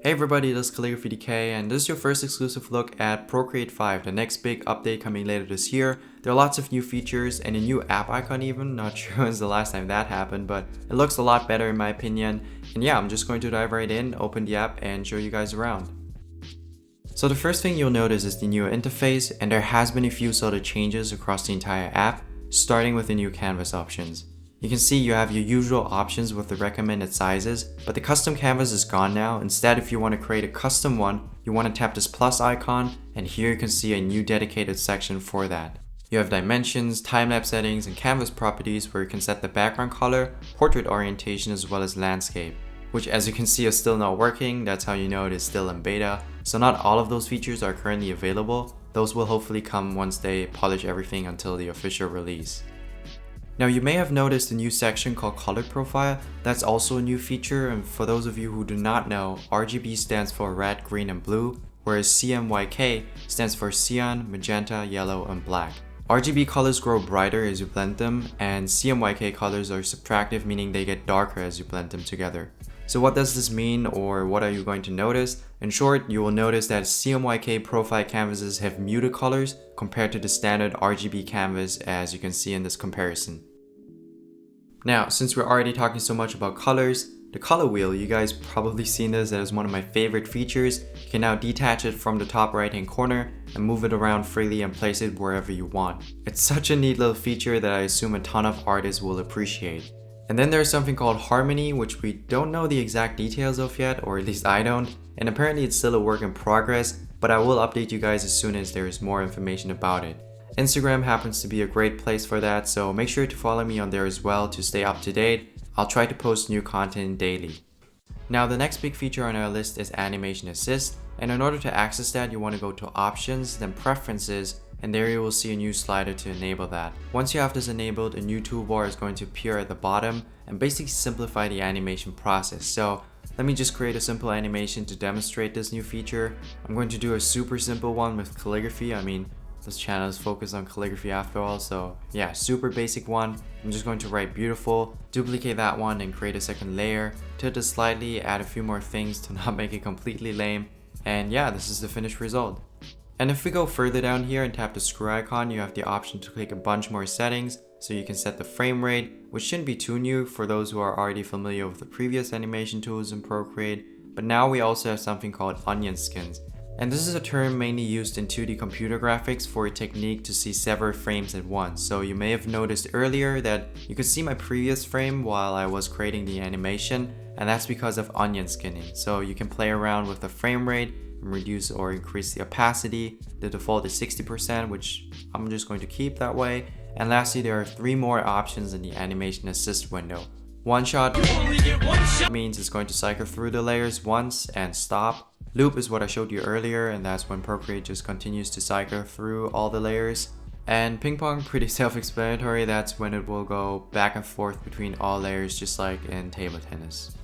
Hey everybody, this is Calligraphy DK, and this is your first exclusive look at Procreate 5, the next big update coming later this year. There are lots of new features and a new app icon even, not sure when's the last time that happened, but it looks a lot better in my opinion. And yeah, I'm just going to dive right in, open the app, and show you guys around. So the first thing you'll notice is the new interface, and there has been a few subtle changes across the entire app, starting with the new canvas options. You can see you have your usual options with the recommended sizes, but the custom canvas is gone now. Instead, if you want to create a custom one, you want to tap this plus icon, and here you can see a new dedicated section for that. You have dimensions, time-lapse settings, and canvas properties where you can set the background color, portrait orientation, as well as landscape, which as you can see is still not working. That's how you know it is still in beta. So not all of those features are currently available. Those will hopefully come once they polish everything until the official release. Now you may have noticed a new section called Color Profile. That's also a new feature, and for those of you who do not know, RGB stands for red, green, and blue, whereas CMYK stands for cyan, magenta, yellow, and black. RGB colors grow brighter as you blend them, and CMYK colors are subtractive, meaning they get darker as you blend them together. So what does this mean, or what are you going to notice? In short, you will notice that CMYK profile canvases have muted colors compared to the standard RGB canvas, as you can see in this comparison. Now, since we're already talking so much about colors, the color wheel, you guys probably seen this as one of my favorite features. You can now detach it from the top right hand corner and move it around freely and place it wherever you want. It's such a neat little feature that I assume a ton of artists will appreciate. And then there's something called Harmony, which we don't know the exact details of yet, or at least I don't, and apparently it's still a work in progress, but I will update you guys as soon as there is more information about it. Instagram happens to be a great place for that, so make sure to follow me on there as well to stay up to date. I'll try to post new content daily. Now the next big feature on our list is Animation Assist, and in order to access that you want to go to Options, then Preferences, and there you will see a new slider to enable that. Once you have this enabled, a new toolbar is going to appear at the bottom and basically simplify the animation process. So let me just create a simple animation to demonstrate this new feature. I'm going to do a super simple one with calligraphy. I mean, this channel is focused on calligraphy after all, so yeah, super basic one. I'm just going to write beautiful, duplicate that one and create a second layer, tilt it slightly, add a few more things to not make it completely lame, and yeah, this is the finished result. And if we go further down here and tap the screw icon, you have the option to click a bunch more settings, so you can set the frame rate, which shouldn't be too new for those who are already familiar with the previous animation tools in Procreate, but now we also have something called onion skins. And this is a term mainly used in 2D computer graphics for a technique to see several frames at once. So you may have noticed earlier that you could see my previous frame while I was creating the animation, and that's because of onion skinning. So you can play around with the frame rate and reduce or increase the opacity. The default is 60%, which I'm just going to keep that way. And lastly, there are 3 more options in the Animation Assist window. One shot means it's going to cycle through the layers once and stop. Loop is what I showed you earlier, and that's when Procreate just continues to cycle through all the layers. And ping pong, pretty self-explanatory, that's when it will go back and forth between all layers, just like in table tennis.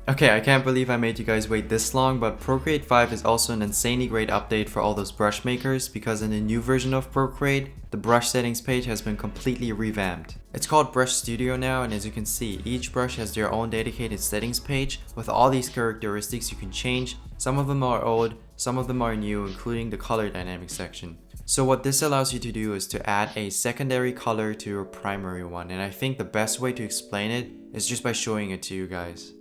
Okay, I can't believe I made you guys wait this long, but Procreate 5 is also an insanely great update for all those brush makers, because in the new version of Procreate, the brush settings page has been completely revamped. It's called Brush Studio now, and as you can see, each brush has their own dedicated settings page with all these characteristics you can change. Some of them are old, some of them are new, including the color dynamics section. So what this allows you to do is to add a secondary color to your primary one, and I think the best way to explain it is just by showing it to you guys.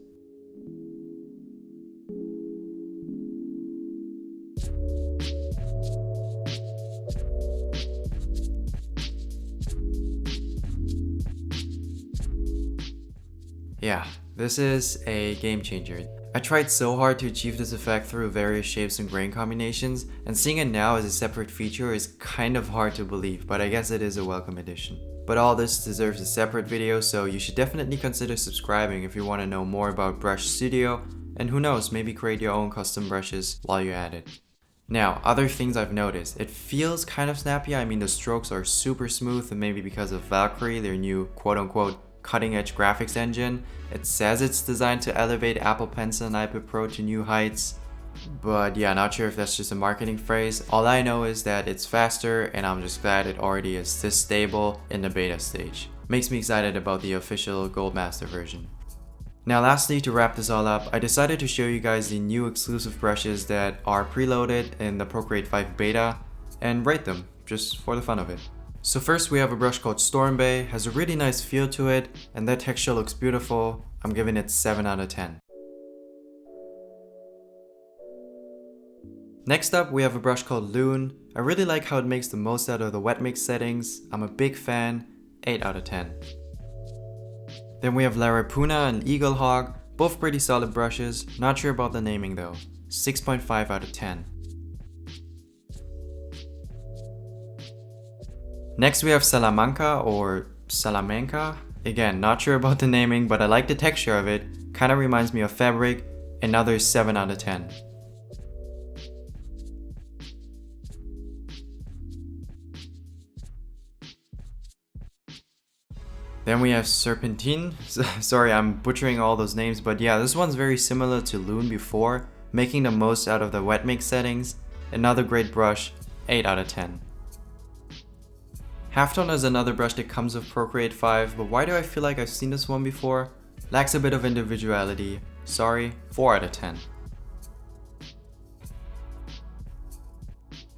Yeah, this is a game changer. I tried so hard to achieve this effect through various shapes and grain combinations, and seeing it now as a separate feature is kind of hard to believe, but I guess it is a welcome addition. But all this deserves a separate video, so you should definitely consider subscribing if you want to know more about Brush Studio, and who knows, maybe create your own custom brushes while you're at it. Now, other things I've noticed. It feels kind of snappy. I mean, the strokes are super smooth, and maybe because of Valkyrie, their new quote-unquote cutting-edge graphics engine. It says it's designed to elevate Apple Pencil and iPad Pro to new heights, but yeah, not sure if that's just a marketing phrase. All I know is that it's faster, and I'm just glad it already is this stable in the beta stage. Makes me excited about the official Goldmaster version. Now lastly, to wrap this all up, I decided to show you guys the new exclusive brushes that are preloaded in the Procreate 5 beta and rate them, just for the fun of it. So first we have a brush called Storm Bay, has a really nice feel to it, and that texture looks beautiful. I'm giving it 7 out of 10. Next up we have a brush called Loon. I really like how it makes the most out of the wet mix settings. I'm a big fan, 8 out of 10. Then we have Larapuna and Eagle Hawk, both pretty solid brushes, not sure about the naming though, 6.5 out of 10. Next we have Salamanca or Salamanca. Again, not sure about the naming, but I like the texture of it. Kinda reminds me of fabric. Another 7 out of 10. Then we have Serpentine. Sorry, I'm butchering all those names, but yeah, this one's very similar to Loon before, making the most out of the wet mix settings. Another great brush, 8 out of 10. Halftone is another brush that comes with Procreate 5, but why do I feel like I've seen this one before? Lacks a bit of individuality. Sorry, 4 out of 10.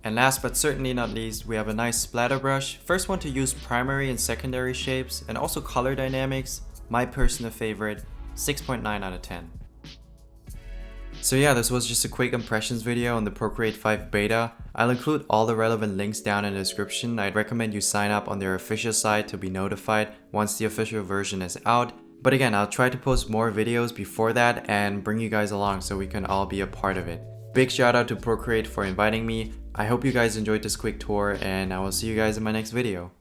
And last but certainly not least, we have a nice splatter brush. First one to use primary and secondary shapes and also color dynamics. My personal favorite, 6.9 out of 10. So yeah, this was just a quick impressions video on the Procreate 5 beta. I'll include all the relevant links down in the description. I'd recommend you sign up on their official site to be notified once the official version is out. But again, I'll try to post more videos before that and bring you guys along so we can all be a part of it. Big shout out to Procreate for inviting me. I hope you guys enjoyed this quick tour and I will see you guys in my next video.